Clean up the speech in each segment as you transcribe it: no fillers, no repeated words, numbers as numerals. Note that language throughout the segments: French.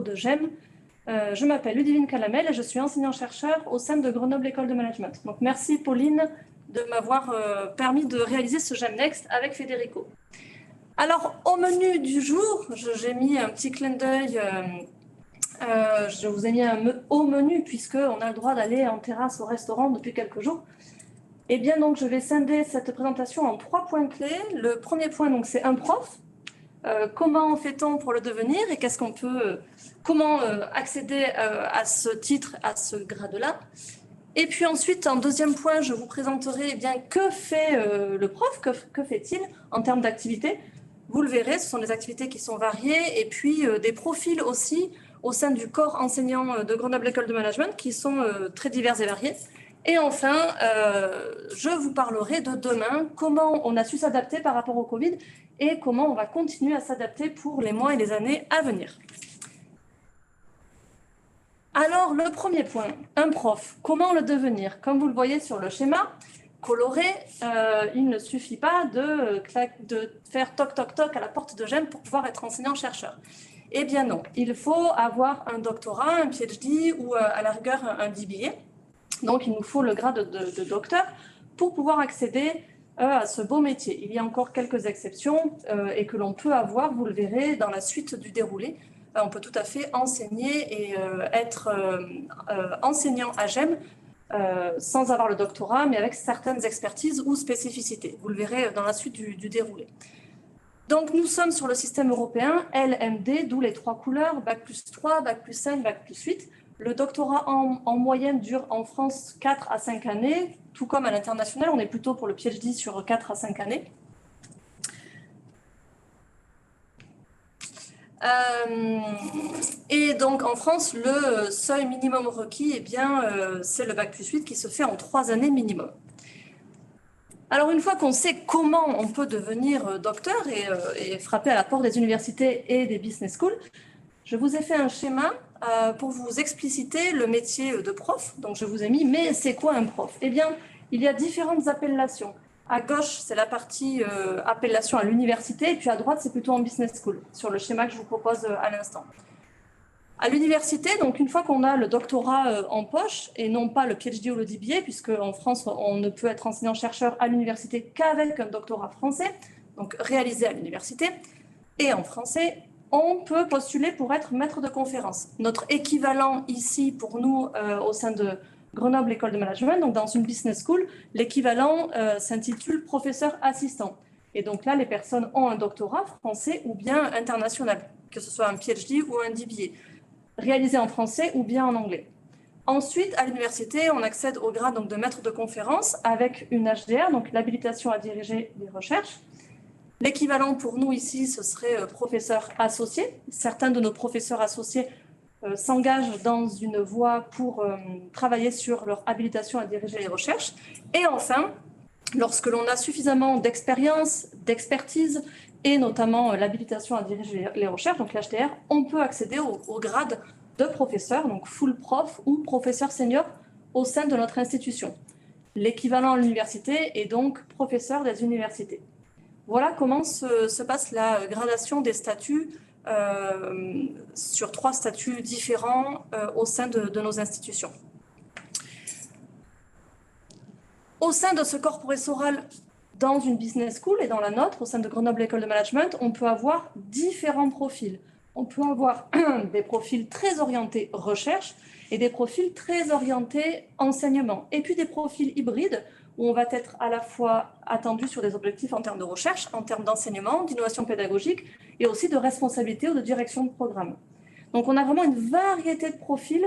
de GEM. Je m'appelle Ludivine Calamel et je suis enseignant-chercheur au sein de Grenoble École de Management. Donc merci Pauline de m'avoir permis de réaliser ce GEM Next avec Federico. Alors au menu du jour, j'ai mis un petit clin d'œil, je vous ai mis au menu puisqu'on a le droit d'aller en terrasse au restaurant depuis quelques jours. Eh bien donc je vais scinder cette présentation en 3 points clés. Le premier point donc c'est un prof. Comment fait-on pour le devenir et comment accéder à ce titre, à ce grade-là. Et puis ensuite, en deuxième point, je vous présenterai que fait le prof, que fait-il en termes d'activités. Vous le verrez, ce sont des activités qui sont variées et puis des profils aussi au sein du corps enseignant de Grenoble École de Management qui sont très divers et variés. Et enfin, je vous parlerai de demain, comment on a su s'adapter par rapport au Covid et comment on va continuer à s'adapter pour les mois et les années à venir. Alors, le premier point, un prof, comment le devenir? Comme vous le voyez sur le schéma coloré, il ne suffit pas de faire toc toc toc à la porte de GEM pour pouvoir être enseignant-chercheur. Eh bien non, il faut avoir un doctorat, un PhD ou à la rigueur un DBA. Donc, il nous faut le grade de docteur pour pouvoir accéder à ce beau métier. Il y a encore quelques exceptions et que l'on peut avoir, vous le verrez, dans la suite du déroulé. On peut tout à fait enseigner et être enseignant à GEM sans avoir le doctorat, mais avec certaines expertises ou spécificités. Vous le verrez dans la suite du déroulé. Donc, nous sommes sur le système européen LMD, d'où les 3 couleurs, Bac+3, Bac+5, Bac+8. Le doctorat en moyenne dure en France 4 à 5 années, tout comme à l'international, on est plutôt pour le PhD sur 4 à 5 années. Et donc en France, le seuil minimum requis, c'est le Bac+8 qui se fait en 3 années minimum. Alors une fois qu'on sait comment on peut devenir docteur et frapper à la porte des universités et des business schools, je vous ai fait un schéma pour vous expliciter le métier de prof. Donc je vous ai mis, mais c'est quoi un prof? Eh bien, il y a différentes appellations. À gauche, c'est la partie appellation à l'université, et puis à droite, c'est plutôt en business school, sur le schéma que je vous propose à l'instant. À l'université, donc une fois qu'on a le doctorat en poche, et non pas le PhD ou le DBA, puisque en France, on ne peut être enseignant-chercheur à l'université qu'avec un doctorat français, donc réalisé à l'université, et en français, on peut postuler pour être maître de conférence. Notre équivalent ici, pour nous, au sein de Grenoble École de Management, donc dans une business school, l'équivalent s'intitule professeur assistant. Et donc là, les personnes ont un doctorat français ou bien international, que ce soit un PhD ou un DBA, réalisé en français ou bien en anglais. Ensuite, à l'université, on accède au grade donc, de maître de conférence avec une HDR, donc l'habilitation à diriger les recherches. L'équivalent pour nous ici, ce serait professeur associé. Certains de nos professeurs associés s'engagent dans une voie pour travailler sur leur habilitation à diriger les recherches. Et enfin, lorsque l'on a suffisamment d'expérience, d'expertise et notamment l'habilitation à diriger les recherches, donc l'HDR, on peut accéder au grade de professeur, donc full prof ou professeur senior au sein de notre institution. L'équivalent à l'université est donc professeur des universités. Voilà comment se passe la gradation des statuts sur 3 statuts différents au sein de nos institutions. Au sein de ce corps professoral, dans une business school et dans la nôtre, au sein de Grenoble École de Management, on peut avoir différents profils. On peut avoir des profils très orientés recherche et des profils très orientés enseignement. Et puis des profils hybrides où on va être à la fois attendu sur des objectifs en termes de recherche, en termes d'enseignement, d'innovation pédagogique et aussi de responsabilité ou de direction de programme. Donc on a vraiment une variété de profils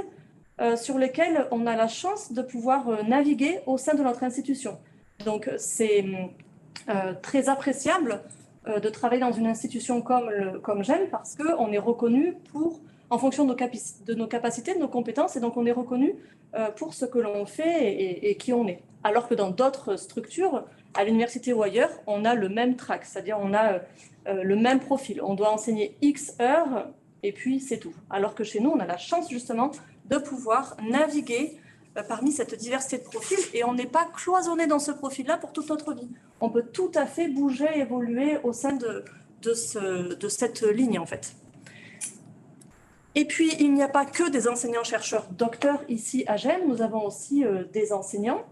sur lesquels on a la chance de pouvoir naviguer au sein de notre institution. Donc c'est très appréciable de travailler dans une institution comme GEM parce qu'on est reconnu en fonction de nos capacités, de nos compétences, et donc on est reconnu pour ce que l'on fait et qui on est. Alors que dans d'autres structures, à l'université ou ailleurs, on a le même track, c'est-à-dire on a le même profil. On doit enseigner X heures et puis c'est tout. Alors que chez nous, on a la chance justement de pouvoir naviguer parmi cette diversité de profils et on n'est pas cloisonné dans ce profil-là pour toute notre vie. On peut tout à fait bouger, évoluer au sein de cette ligne en fait. Et puis, il n'y a pas que des enseignants-chercheurs docteurs ici à GEM, nous avons aussi des enseignants.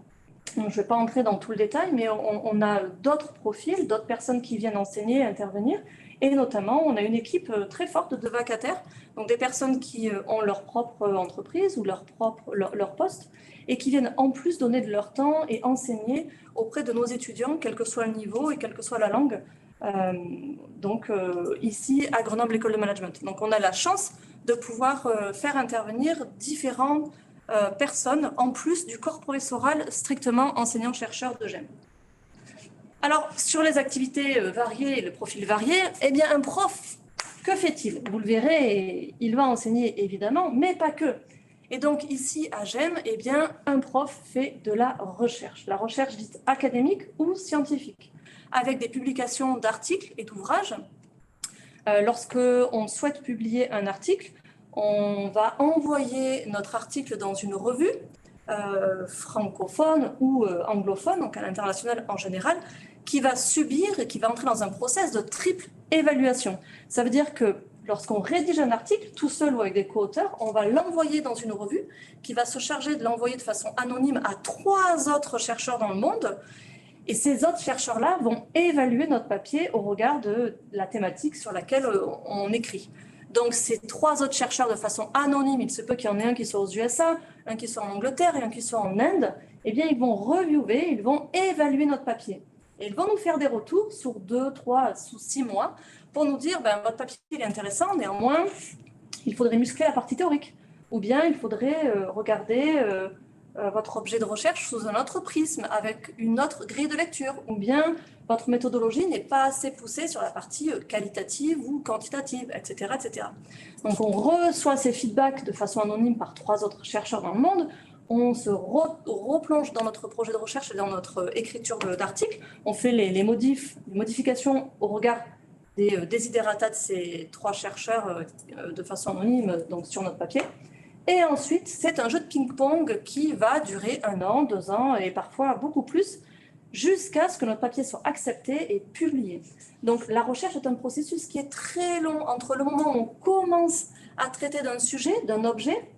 Je ne vais pas entrer dans tout le détail, mais on a d'autres profils, d'autres personnes qui viennent enseigner, intervenir. Et notamment, on a une équipe très forte de vacataires, donc des personnes qui ont leur propre entreprise ou leur poste, et qui viennent en plus donner de leur temps et enseigner auprès de nos étudiants, quel que soit le niveau et quelle que soit la langue. Ici, à Grenoble École de Management. Donc, on a la chance de pouvoir faire intervenir différentes personnes en plus du corps professoral strictement enseignant-chercheur de GEM. Alors, sur les activités variées et le profil varié, eh bien, un prof, que fait-il? Vous le verrez, il va enseigner évidemment, mais pas que. Et donc, ici, à GEM, eh bien, un prof fait de la recherche dite académique ou scientifique, avec des publications d'articles et d'ouvrages. Lorsque on souhaite publier un article, on va envoyer notre article dans une revue francophone ou anglophone, donc à l'international en général, qui va subir et qui va entrer dans un process de triple évaluation. Ça veut dire que lorsqu'on rédige un article, tout seul ou avec des co-auteurs, on va l'envoyer dans une revue qui va se charger de l'envoyer de façon anonyme à 3 autres chercheurs dans le monde. Et ces autres chercheurs-là vont évaluer notre papier au regard de la thématique sur laquelle on écrit. Donc, ces 3 autres chercheurs, de façon anonyme, il se peut qu'il y en ait un qui soit aux USA, un qui soit en Angleterre et un qui soit en Inde, eh bien, ils vont reviewer, ils vont évaluer notre papier. Et ils vont nous faire des retours sur 2, 3, sous 6 mois pour nous dire, votre papier est intéressant, néanmoins, il faudrait muscler la partie théorique. Ou bien, il faudrait regarder votre objet de recherche sous un autre prisme, avec une autre grille de lecture, ou bien votre méthodologie n'est pas assez poussée sur la partie qualitative ou quantitative, etc., etc. Donc, on reçoit ces feedbacks de façon anonyme par 3 autres chercheurs dans le monde, on se replonge dans notre projet de recherche et dans notre écriture d'article, on fait les modifications au regard des desiderata de ces 3 chercheurs de façon anonyme donc sur notre papier. Et ensuite, c'est un jeu de ping-pong qui va durer 1 an, 2 ans et parfois beaucoup plus, jusqu'à ce que notre papier soit accepté et publié. Donc, la recherche est un processus qui est très long entre le moment où on commence à traiter d'un sujet, d'un objet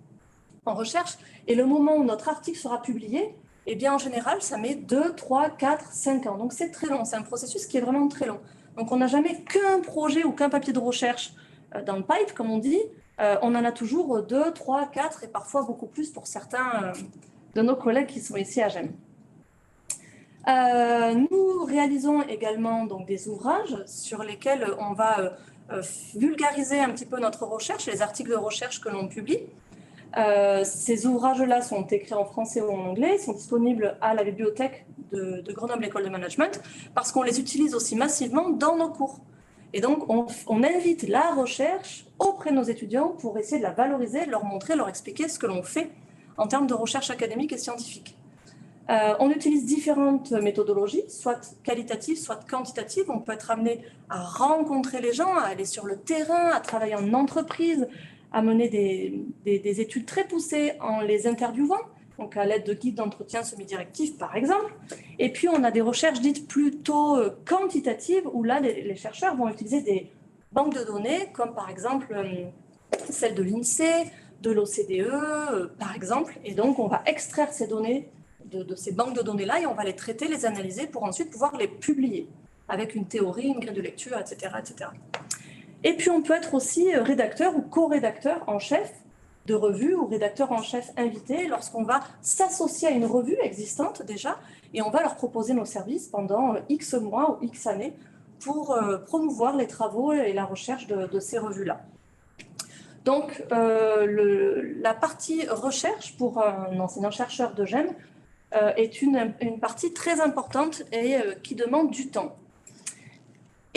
en recherche, et le moment où notre article sera publié. Eh bien, en général, ça met 2, 3, 4, 5 ans. Donc, c'est très long. C'est un processus qui est vraiment très long. Donc, on n'a jamais qu'un projet ou qu'un papier de recherche dans le pipe, comme on dit. On en a toujours 2, 3, 4 et parfois beaucoup plus pour certains de nos collègues qui sont ici à GEM. Nous réalisons également donc, des ouvrages sur lesquels on va vulgariser un petit peu notre recherche, les articles de recherche que l'on publie. Ces ouvrages-là sont écrits en français ou en anglais, ils sont disponibles à la bibliothèque de Grenoble École de Management parce qu'on les utilise aussi massivement dans nos cours. Et donc, on invite la recherche auprès de nos étudiants pour essayer de la valoriser, leur montrer, leur expliquer ce que l'on fait en termes de recherche académique et scientifique. On utilise différentes méthodologies, soit qualitatives, soit quantitatives. On peut être amené à rencontrer les gens, à aller sur le terrain, à travailler en entreprise, à mener des études très poussées en les interviewant, donc à l'aide de guides d'entretien semi-directifs par exemple. Et puis on a des recherches dites plutôt quantitatives où là les chercheurs vont utiliser des banques de données comme par exemple celle de l'INSEE, de l'OCDE par exemple. Et donc on va extraire ces données de ces banques de données-là et on va les traiter, les analyser pour ensuite pouvoir les publier avec une théorie, une grille de lecture, etc., etc. Et puis, on peut être aussi rédacteur ou co-rédacteur en chef de revue ou rédacteur en chef invité lorsqu'on va s'associer à une revue existante déjà et on va leur proposer nos services pendant X mois ou X années pour promouvoir les travaux et la recherche de ces revues-là. Donc, la partie recherche pour un enseignant-chercheur de GEM est une partie très importante et qui demande du temps.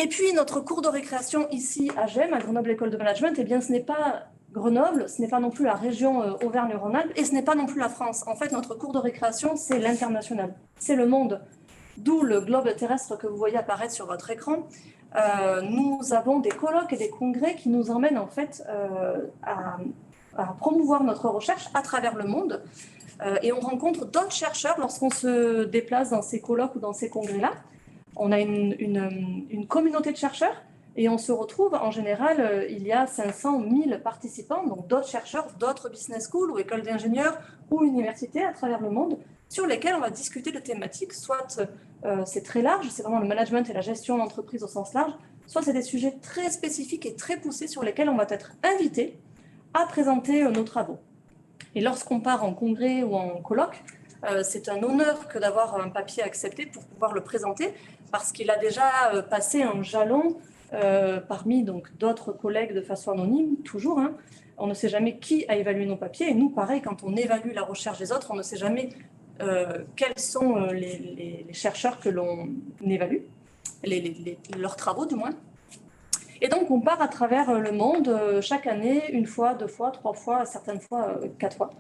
Et puis, notre cours de récréation ici à GEM, à Grenoble École de Management, eh bien, ce n'est pas Grenoble, ce n'est pas non plus la région Auvergne-Rhône-Alpes et ce n'est pas non plus la France. En fait, notre cours de récréation, c'est l'international, c'est le monde. D'où le globe terrestre que vous voyez apparaître sur votre écran. Nous avons des colloques et des congrès qui nous emmènent en fait à promouvoir notre recherche à travers le monde. Et on rencontre d'autres chercheurs lorsqu'on se déplace dans ces colloques ou dans ces congrès-là. On a une communauté de chercheurs Et on se retrouve, en général, il y a 500 000 participants, donc d'autres chercheurs, d'autres business schools ou écoles d'ingénieurs ou universités à travers le monde, sur lesquels on va discuter de thématiques, soit c'est très large, c'est vraiment le management et la gestion d'entreprise au sens large, soit c'est des sujets très spécifiques et très poussés sur lesquels on va être invité à présenter nos travaux. Et lorsqu'on part en congrès ou en colloque, c'est un honneur que d'avoir un papier accepté pour pouvoir le présenter, parce qu'il a déjà passé un jalon parmi donc d'autres collègues de façon anonyme, toujours. Hein. On ne sait jamais qui a évalué nos papiers. Et nous, pareil, quand on évalue la recherche des autres, on ne sait jamais quels sont les chercheurs que l'on évalue, leurs travaux du moins. Et donc, on part à travers le monde chaque année, une fois, 2 fois, 3 fois, certaines fois 4 fois,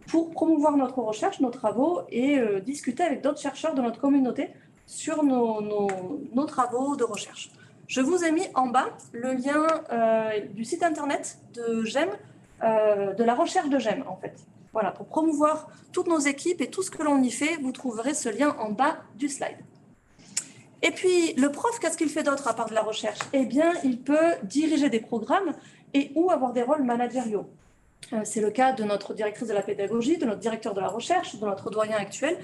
pour promouvoir notre recherche, nos travaux et discuter avec d'autres chercheurs de notre communauté sur nos travaux de recherche. Je vous ai mis en bas le lien du site internet de GEM, de la recherche de GEM en fait. Voilà, pour promouvoir toutes nos équipes et tout ce que l'on y fait, vous trouverez ce lien en bas du slide. Et puis, le prof, qu'est-ce qu'il fait d'autre à part de la recherche? Eh bien, il peut diriger des programmes et ou avoir des rôles managériaux. C'est le cas de notre directrice de la pédagogie, de notre directeur de la recherche, de notre doyen actuel.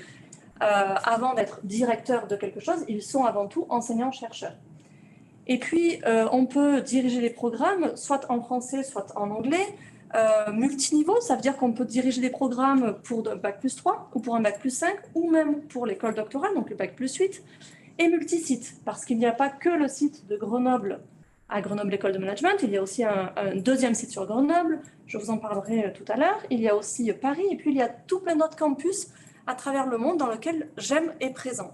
Avant d'être directeur de quelque chose, ils sont avant tout enseignants-chercheurs. Et puis, on peut diriger des programmes, soit en français, soit en anglais. Multiniveau, ça veut dire qu'on peut diriger des programmes pour un bac plus 3 ou pour un bac plus 5 ou même pour l'école doctorale, donc le bac plus 8. Et multisite, parce qu'il n'y a pas que le site de Grenoble à Grenoble École de Management, il y a aussi un deuxième site sur Grenoble, je vous en parlerai tout à l'heure. Il y a aussi Paris, et puis il y a tout plein d'autres campus à travers le monde dans lesquels GEM est présent.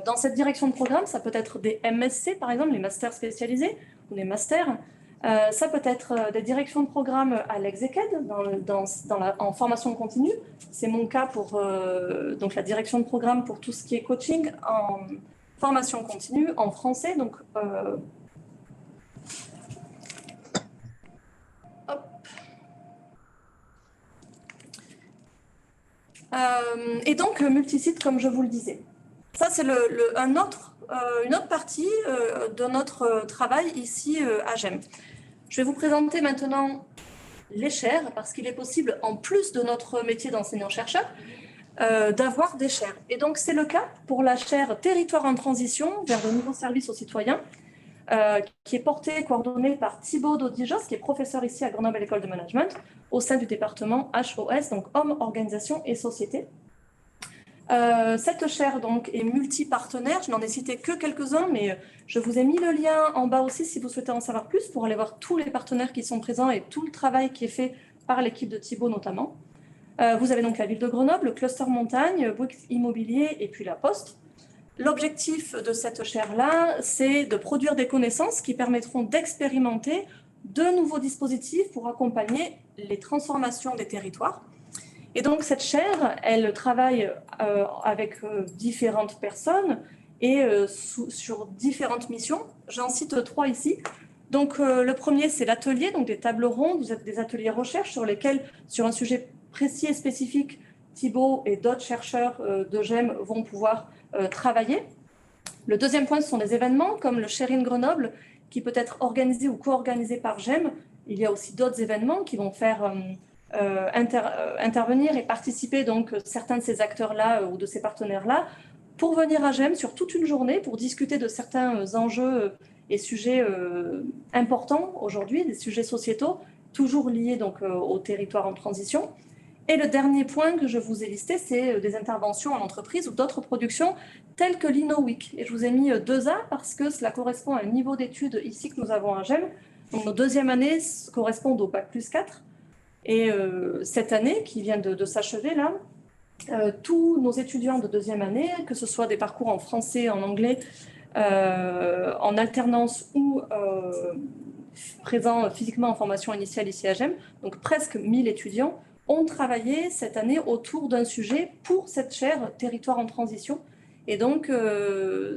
Dans cette direction de programme, ça peut être des MSc, par exemple, les masters spécialisés, ou les masters. Ça peut être des directions de programme à l'Execed, en formation continue. C'est mon cas pour donc la direction de programme pour tout ce qui est coaching en formation continue, en français. Donc, et donc, multisite, comme je vous le disais. Ça, c'est une autre partie de notre travail ici à GEM. Je vais vous présenter maintenant les chaires, parce qu'il est possible, en plus de notre métier d'enseignant-chercheur, d'avoir des chaires. Et donc, c'est le cas pour la chaire Territoire en transition vers de nouveaux services aux citoyens, qui est portée et coordonnée par Thibaut Dodijos, qui est professeur ici à Grenoble École de Management, au sein du département HOS, donc Hommes, Organisations et Sociétés. Cette chaire donc, est multi-partenaire, je n'en ai cité que quelques-uns, mais je vous ai mis le lien en bas aussi si vous souhaitez en savoir plus, pour aller voir tous les partenaires qui sont présents et tout le travail qui est fait par l'équipe de Thibaut notamment. Vous avez donc la ville de Grenoble, le cluster montagne, Bouygues Immobilier et puis la Poste. L'objectif de cette chaire-là, c'est de produire des connaissances qui permettront d'expérimenter de nouveaux dispositifs pour accompagner les transformations des territoires. Et donc, cette chaire, elle travaille avec différentes personnes et sur différentes missions. J'en cite 3 ici. Donc, le premier, c'est l'atelier, donc des tables rondes, des ateliers recherche sur lesquels, sur un sujet précis et spécifique, Thibaut et d'autres chercheurs de GEM vont pouvoir travailler. Le deuxième point, ce sont des événements comme le Sharing Grenoble, qui peut être organisé ou co-organisé par GEM. Il y a aussi d'autres événements qui vont faire intervenir et participer donc certains de ces acteurs-là ou de ces partenaires-là pour venir à GEM sur toute une journée pour discuter de certains enjeux et sujets importants aujourd'hui, des sujets sociétaux, toujours liés donc au territoire en transition. Et le dernier point que je vous ai listé, c'est des interventions en entreprise ou d'autres productions telles que l'InnoWeek. Et je vous ai mis 2A parce que cela correspond à un niveau d'études ici que nous avons à GEM. Donc nos deuxièmes années correspondent au Bac plus 4. Et cette année qui vient de s'achever là, tous nos étudiants de deuxième année, que ce soit des parcours en français, en anglais, en alternance ou présents physiquement en formation initiale ici à GEM, donc presque 1000 étudiants, ont travaillé cette année autour d'un sujet pour cette chaire Territoire en transition. Et donc,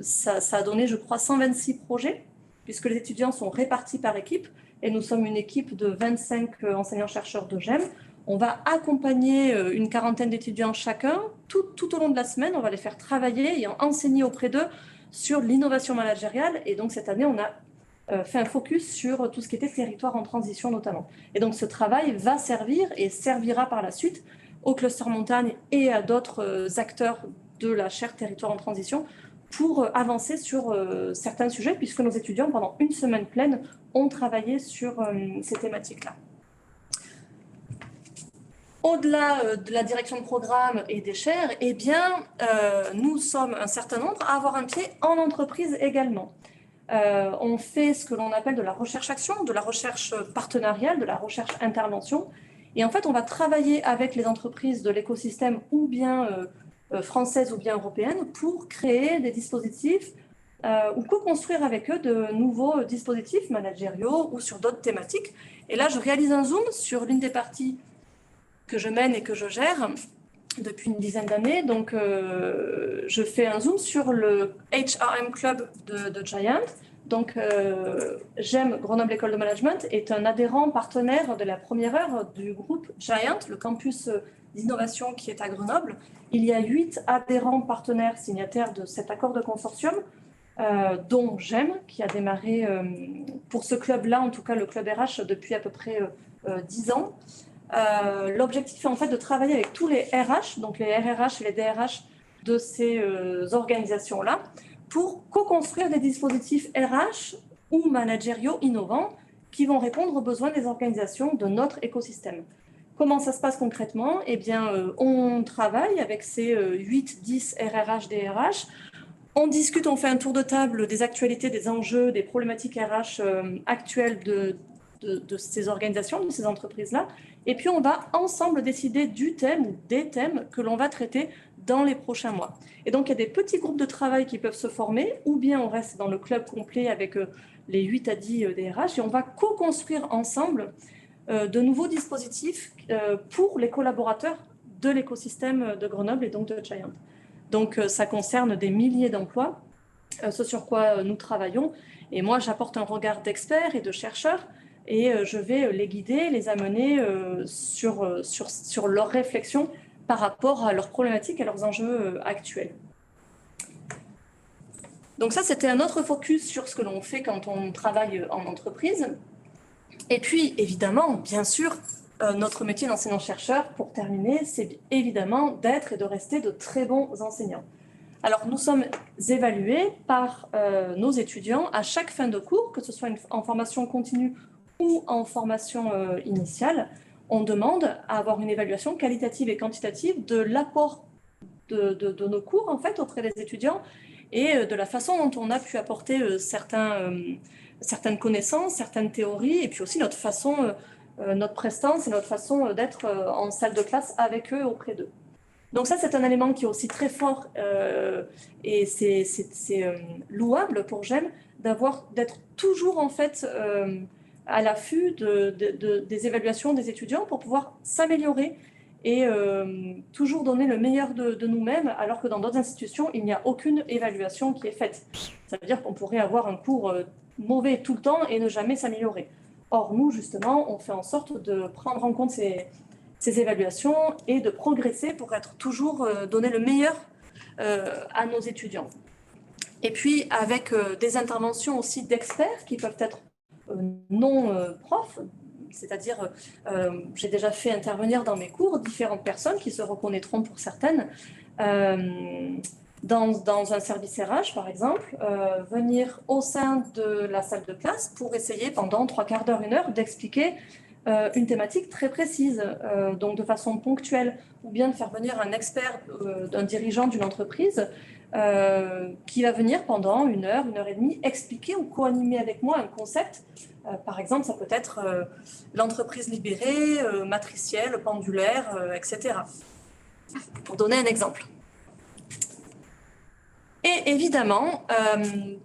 ça a donné, je crois, 126 projets, puisque les étudiants sont répartis par équipe. Et nous sommes une équipe de 25 enseignants-chercheurs de GEM. On va accompagner une quarantaine d'étudiants chacun tout au long de la semaine. On va les faire travailler et enseigner auprès d'eux sur l'innovation managériale. Et donc, cette année, on a fait un focus sur tout ce qui était territoire en transition notamment. Et donc, ce travail va servir et servira par la suite au cluster montagne et à d'autres acteurs de la chaire territoire en transition pour avancer sur certains sujets, puisque nos étudiants, pendant une semaine pleine, ont travaillé sur ces thématiques-là. Au-delà de la direction de programme et des chaires, eh bien, nous sommes un certain nombre à avoir un pied en entreprise également. On fait ce que l'on appelle de la recherche-action, de la recherche partenariale, de la recherche-intervention. Et en fait, on va travailler avec les entreprises de l'écosystème ou bien françaises ou bien européennes pour créer des dispositifs ou co-construire avec eux de nouveaux dispositifs managériaux ou sur d'autres thématiques. Et là, je réalise un zoom sur l'une des parties que je mène et que je gère depuis une dizaine d'années. Donc, je fais un zoom sur le HRM Club de Giant. Donc, GEM, Grenoble École de Management, est un adhérent partenaire de la première heure du groupe Giant, le campus d'innovation qui est à Grenoble. Il y a 8 adhérents partenaires signataires de cet accord de consortium, dont GEM, qui a démarré pour ce club-là, en tout cas le club RH, depuis à peu près 10 ans. L'objectif est en fait de travailler avec tous les RH, donc les RRH et les DRH de ces organisations-là, pour co-construire des dispositifs RH ou managériaux innovants qui vont répondre aux besoins des organisations de notre écosystème. Comment ça se passe concrètement? Eh bien, on travaille avec ces 8-10 RRH, DRH. On discute, on fait un tour de table des actualités, des enjeux, des problématiques RH actuelles de ces organisations, de ces entreprises-là. Et puis, on va ensemble décider du thème ou des thèmes que l'on va traiter dans les prochains mois. Et donc, il y a des petits groupes de travail qui peuvent se former, ou bien on reste dans le club complet avec les 8 à 10 DRH, et on va co-construire ensemble de nouveaux dispositifs pour les collaborateurs de l'écosystème de Grenoble et donc de Giant. Donc, ça concerne des milliers d'emplois, ce sur quoi nous travaillons. Et moi, j'apporte un regard d'experts et de chercheurs et je vais les guider, les amener sur leurs réflexions par rapport à leurs problématiques et leurs enjeux actuels. Donc ça, c'était un autre focus sur ce que l'on fait quand on travaille en entreprise. Et puis, évidemment, bien sûr, notre métier d'enseignant-chercheur, pour terminer, c'est évidemment d'être et de rester de très bons enseignants. Alors, nous sommes évalués par nos étudiants à chaque fin de cours, que ce soit en formation continue ou en formation initiale. On demande à avoir une évaluation qualitative et quantitative de l'apport de nos cours, en fait, auprès des étudiants et de la façon dont on a pu apporter certaines connaissances, certaines théories, et puis aussi notre façon, notre prestance et notre façon d'être en salle de classe avec eux, auprès d'eux. Donc ça, c'est un élément qui est aussi très fort et c'est louable pour GEM d'être toujours en fait à l'affût des évaluations des étudiants pour pouvoir s'améliorer et toujours donner le meilleur de nous-mêmes, alors que dans d'autres institutions, il n'y a aucune évaluation qui est faite. Ça veut dire qu'on pourrait avoir un cours mauvais tout le temps et ne jamais s'améliorer. Or, nous, justement, on fait en sorte de prendre en compte ces évaluations et de progresser pour être toujours donner le meilleur à nos étudiants. Et puis, avec des interventions aussi d'experts qui peuvent être non profs, c'est-à-dire j'ai déjà fait intervenir dans mes cours différentes personnes qui se reconnaîtront pour certaines dans un service RH, par exemple, venir au sein de la salle de classe pour essayer pendant 3/4 d'heure, 1 heure d'expliquer une thématique très précise, donc de façon ponctuelle, ou bien de faire venir un expert d'un dirigeant d'une entreprise qui va venir pendant 1 heure, 1 heure et demie, expliquer ou co-animer avec moi un concept. Par exemple, ça peut être l'entreprise libérée, matricielle, pendulaire, etc. Pour donner un exemple. Et évidemment,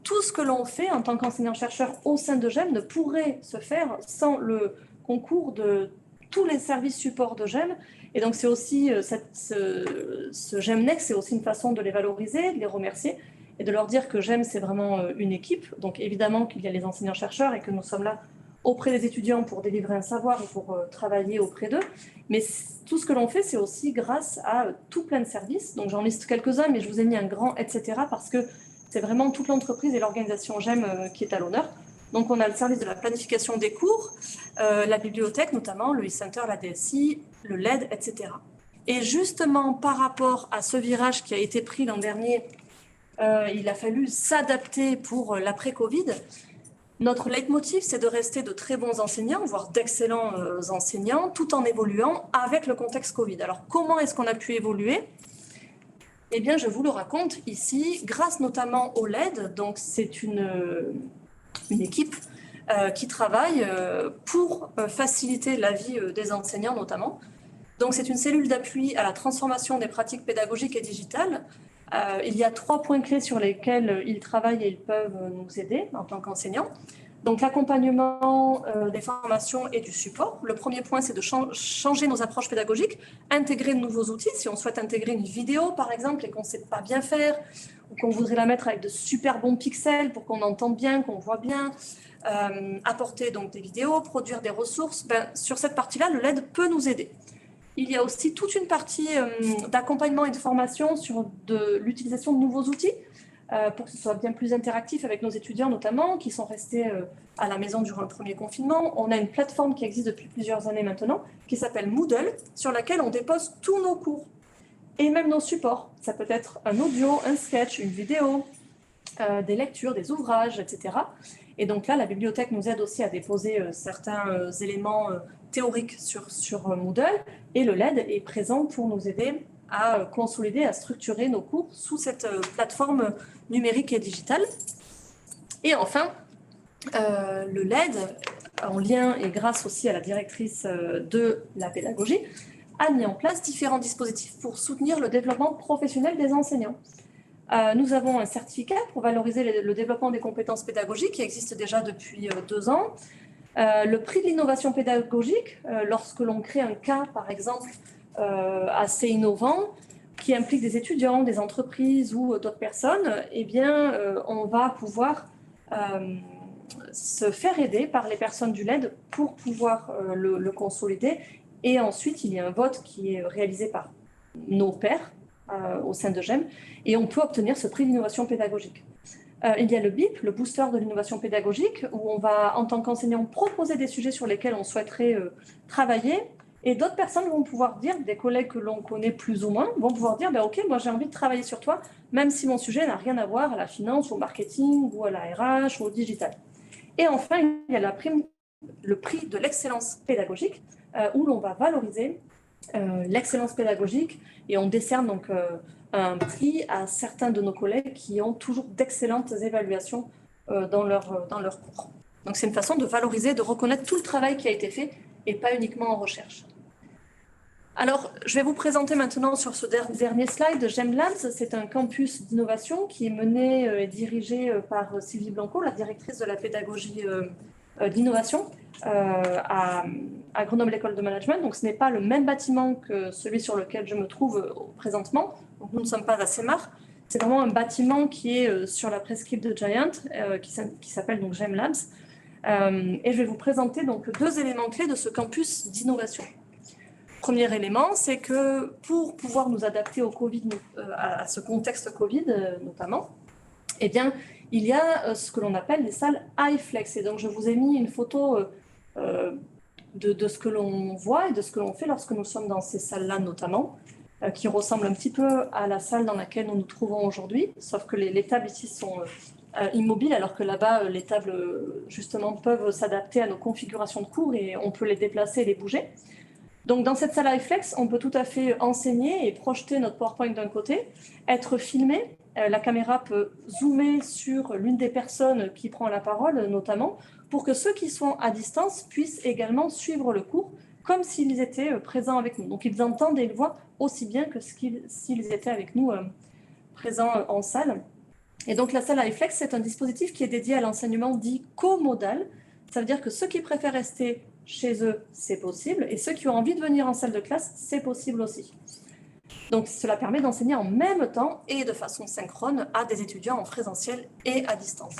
tout ce que l'on fait en tant qu'enseignant-chercheur au sein de GEM ne pourrait se faire sans le concours de tous les services supports de GEM. Et donc, c'est aussi ce GEM Next, c'est aussi une façon de les valoriser, de les remercier et de leur dire que GEM, c'est vraiment une équipe. Donc, évidemment qu'il y a les enseignants-chercheurs et que nous sommes là auprès des étudiants pour délivrer un savoir et pour travailler auprès d'eux. Mais tout ce que l'on fait, c'est aussi grâce à tout plein de services. Donc, j'en liste quelques-uns, mais je vous ai mis un grand « etc.» parce que c'est vraiment toute l'entreprise et l'organisation GEM qui est à l'honneur. Donc, on a le service de la planification des cours, la bibliothèque notamment, le e-center, la DSI, le LED, etc. Et justement, par rapport à ce virage qui a été pris l'an dernier, il a fallu s'adapter pour l'après-Covid. Notre leitmotiv, c'est de rester de très bons enseignants, voire d'excellents enseignants, tout en évoluant avec le contexte Covid. Alors, comment est-ce qu'on a pu évoluer ? Eh bien, je vous le raconte ici, grâce notamment au LED. Donc, c'est une équipe qui travaille pour faciliter la vie des enseignants notamment. Donc, c'est une cellule d'appui à la transformation des pratiques pédagogiques et digitales. Il y a 3 points clés sur lesquels ils travaillent et ils peuvent nous aider en tant qu'enseignants. Donc, l'accompagnement des formations et du support. Le premier point, c'est de changer nos approches pédagogiques, intégrer de nouveaux outils. Si on souhaite intégrer une vidéo, par exemple, et qu'on ne sait pas bien faire, ou qu'on voudrait la mettre avec de super bons pixels pour qu'on entende bien, qu'on voit bien, apporter donc des vidéos, produire des ressources, sur cette partie-là, le LED peut nous aider. Il y a aussi toute une partie d'accompagnement et de formation sur l'utilisation de nouveaux outils pour que ce soit bien plus interactif avec nos étudiants notamment, qui sont restés à la maison durant le premier confinement. On a une plateforme qui existe depuis plusieurs années maintenant, qui s'appelle Moodle, sur laquelle on dépose tous nos cours et même nos supports. Ça peut être un audio, un sketch, une vidéo, des lectures, des ouvrages, etc. Et donc là, la bibliothèque nous aide aussi à déposer certains éléments théoriques sur Moodle, et le LED est présent pour nous aider à consolider, à structurer nos cours sous cette plateforme numérique et digitale. Et enfin, le LED, en lien et grâce aussi à la directrice de la pédagogie, a mis en place différents dispositifs pour soutenir le développement professionnel des enseignants. Nous avons un certificat pour valoriser le développement des compétences pédagogiques qui existe déjà depuis 2 ans. Le prix de l'innovation pédagogique, lorsque l'on crée un cas, par exemple, assez innovant, qui implique des étudiants, des entreprises ou d'autres personnes, eh bien, on va pouvoir se faire aider par les personnes du LED pour pouvoir le consolider. Et ensuite, il y a un vote qui est réalisé par nos pairs au sein de GEM, et on peut obtenir ce prix d'innovation pédagogique. Il y a le BIP, le booster de l'innovation pédagogique, où on va, en tant qu'enseignant, proposer des sujets sur lesquels on souhaiterait travailler, et d'autres personnes vont pouvoir dire, des collègues que l'on connaît plus ou moins, vont pouvoir dire, ok, moi j'ai envie de travailler sur toi, même si mon sujet n'a rien à voir à la finance, au marketing, ou à la RH, ou au digital. Et enfin, il y a le prix de l'excellence pédagogique, où l'on va valoriser l'excellence pédagogique, et on décerne donc un prix à certains de nos collègues qui ont toujours d'excellentes évaluations dans leur cours. Donc c'est une façon de valoriser, de reconnaître tout le travail qui a été fait et pas uniquement en recherche. Alors, je vais vous présenter maintenant sur ce dernier slide GEM Labs. C'est un campus d'innovation qui est mené et dirigé par Sylvie Blanco, la directrice de la pédagogie d'innovation à Grenoble École de Management. Donc, ce n'est pas le même bâtiment que celui sur lequel je me trouve présentement. Donc, nous ne sommes pas à Sémar. C'est vraiment un bâtiment qui est sur la presqu'île de Giant, qui s'appelle donc GEM Labs. Et je vais vous présenter donc 2 éléments clés de ce campus d'innovation. Premier élément, c'est que pour pouvoir nous adapter au Covid, à ce contexte Covid notamment, eh bien, il y a ce que l'on appelle les salles iFlex. Et donc, je vous ai mis une photo de ce que l'on voit et de ce que l'on fait lorsque nous sommes dans ces salles-là notamment, qui ressemble un petit peu à la salle dans laquelle nous nous trouvons aujourd'hui, sauf que les tables ici sont immobiles, alors que là-bas, les tables, justement, peuvent s'adapter à nos configurations de cours et on peut les déplacer et les bouger. Donc, dans cette salle iFlex, on peut tout à fait enseigner et projeter notre PowerPoint d'un côté, être filmé. La caméra peut zoomer sur l'une des personnes qui prend la parole, notamment, pour que ceux qui sont à distance puissent également suivre le cours comme s'ils étaient présents avec nous. Donc, ils entendent et ils voient aussi bien que s'ils étaient avec nous présents en salle. Et donc, la salle iFlex, c'est un dispositif qui est dédié à l'enseignement dit comodal. Ça veut dire que ceux qui préfèrent rester chez eux, c'est possible, et ceux qui ont envie de venir en salle de classe, c'est possible aussi. Donc, cela permet d'enseigner en même temps et de façon synchrone à des étudiants en présentiel et à distance.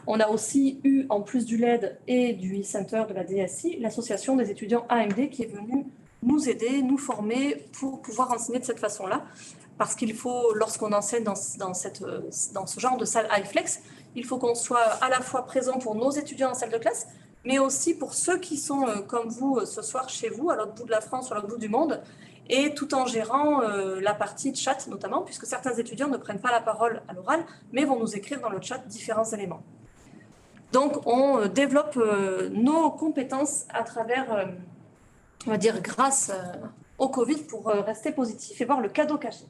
On a aussi eu, en plus du LED et du e-center de la DSI, l'association des étudiants AMD qui est venue nous aider, nous former pour pouvoir enseigner de cette façon-là. Parce qu'il faut, lorsqu'on enseigne dans ce genre de salle iFlex, il faut qu'on soit à la fois présent pour nos étudiants en salle de classe, mais aussi pour ceux qui sont comme vous ce soir chez vous, à l'autre bout de la France ou à l'autre bout du monde, et tout en gérant la partie de chat notamment, puisque certains étudiants ne prennent pas la parole à l'oral, mais vont nous écrire dans le chat différents éléments. Donc, on développe nos compétences à travers, on va dire, grâce au Covid pour rester positif et voir le cadeau caché.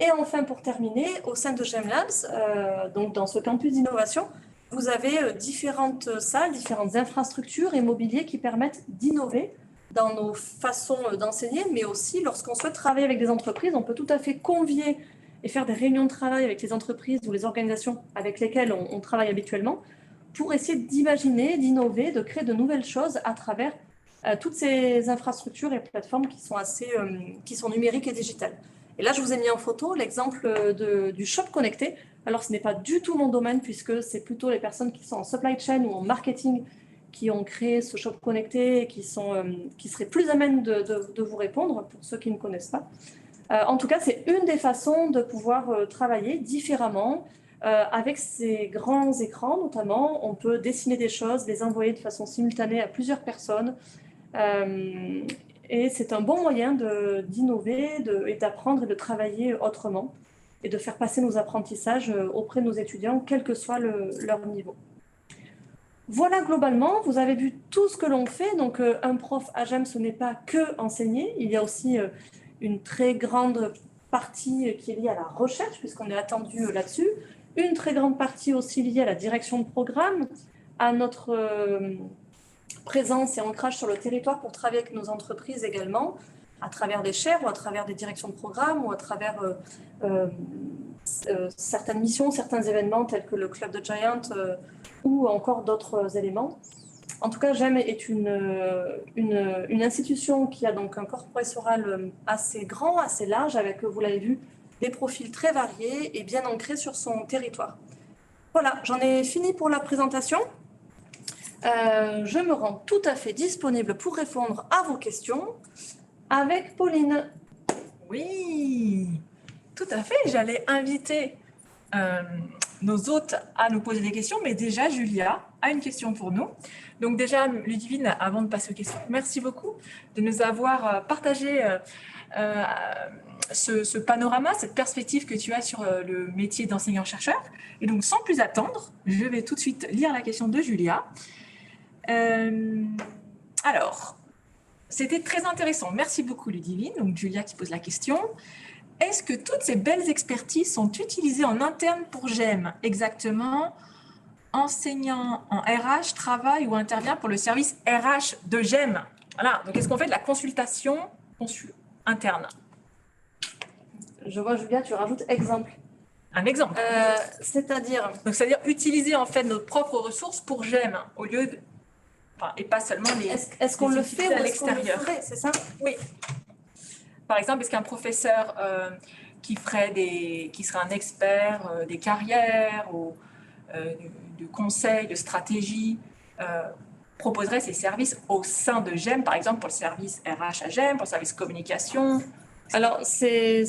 Et enfin, pour terminer, au sein de GEM Labs, donc dans ce campus d'innovation, vous avez différentes salles, différentes infrastructures et mobiliers qui permettent d'innover dans nos façons d'enseigner, mais aussi lorsqu'on souhaite travailler avec des entreprises, on peut tout à fait convier et faire des réunions de travail avec les entreprises ou les organisations avec lesquelles on travaille habituellement pour essayer d'imaginer, d'innover, de créer de nouvelles choses à travers toutes ces infrastructures et plateformes qui sont numériques et digitales. Et là, je vous ai mis en photo l'exemple du shop connecté. Alors, ce n'est pas du tout mon domaine puisque c'est plutôt les personnes qui sont en supply chain ou en marketing qui ont créé ce shop connecté et qui seraient plus à même de vous répondre pour ceux qui ne connaissent pas. En tout cas, c'est une des façons de pouvoir travailler différemment avec ces grands écrans notamment. On peut dessiner des choses, les envoyer de façon simultanée à plusieurs personnes. Et c'est un bon moyen d'innover et d'apprendre et de travailler autrement et de faire passer nos apprentissages auprès de nos étudiants, quel que soit leur niveau. Voilà, globalement, vous avez vu tout ce que l'on fait. Donc, un prof à GEM, ce n'est pas que enseigner. Il y a aussi une très grande partie qui est liée à la recherche, puisqu'on est attendu là-dessus. Une très grande partie aussi liée à la direction de programme, à notre présence et ancrage sur le territoire pour travailler avec nos entreprises également, à travers des chaires ou à travers des directions de programme ou à travers certaines missions, certains événements tels que le Club de Giant ou encore d'autres éléments. En tout cas, GEM est une institution qui a donc un corps professoral assez grand, assez large, avec, vous l'avez vu, des profils très variés et bien ancrés sur son territoire. Voilà, j'en ai fini pour la présentation. Je me rends tout à fait disponible pour répondre à vos questions avec Pauline. Oui, tout à fait. J'allais inviter nos hôtes à nous poser des questions, mais déjà, Julia a une question pour nous. Donc déjà, Ludivine, avant de passer aux questions, merci beaucoup de nous avoir partagé ce panorama, cette perspective que tu as sur le métier d'enseignant-chercheur. Et donc, sans plus attendre, je vais tout de suite lire la question de Julia. Alors, c'était très intéressant. Merci beaucoup, Ludivine. Donc, Julia qui pose la question. Est-ce que toutes ces belles expertises sont utilisées en interne pour GEM? Exactement, enseignant en RH travaille ou intervient pour le service RH de GEM. Voilà. Donc, est-ce qu'on fait de la consultation interne? Je vois, Julia, tu rajoutes exemple. Un exemple. C'est-à-dire utiliser en fait nos propres ressources pour GEM au lieu de... Enfin, et pas seulement les... Est-ce qu'on le fait à l'extérieur? C'est ça? Oui. Par exemple, est-ce qu'un professeur qui serait un expert des carrières ou de conseils, de stratégie, proposerait ses services au sein de GEM, par exemple pour le service RH à GEM, pour le service communication? Alors, c'est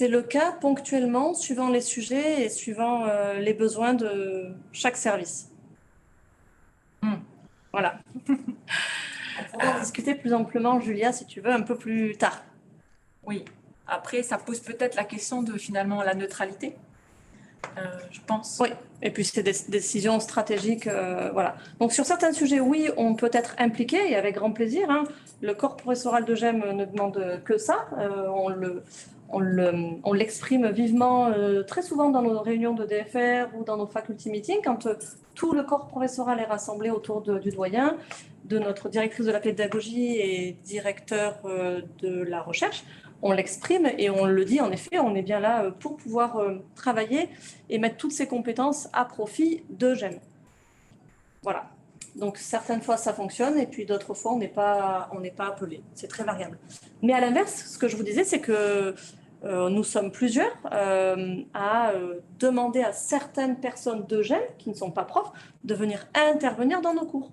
le cas ponctuellement, suivant les sujets et suivant les besoins de chaque service. Voilà. On pourra en discuter plus amplement, Julia, si tu veux, un peu plus tard. Oui. Après, ça pose peut-être la question de finalement la neutralité, je pense. Oui. Et puis, c'est des décisions stratégiques. Voilà. Donc, sur certains sujets, oui, on peut être impliqué et avec grand plaisir. Hein. Le corps professoral de GEM ne demande que ça. On l'exprime vivement très souvent dans nos réunions de DFR ou dans nos faculty meetings quand tout le corps professoral est rassemblé autour du doyen, de notre directrice de la pédagogie et directeur de la recherche. On l'exprime et on le dit, en effet, on est bien là pour pouvoir travailler et mettre toutes ces compétences à profit de GEM. Voilà. Donc, certaines fois, ça fonctionne et puis d'autres fois, on n'est pas appelé. C'est très variable. Mais à l'inverse, ce que je vous disais, c'est que nous sommes plusieurs à demander à certaines personnes de GEM qui ne sont pas profs de venir intervenir dans nos cours.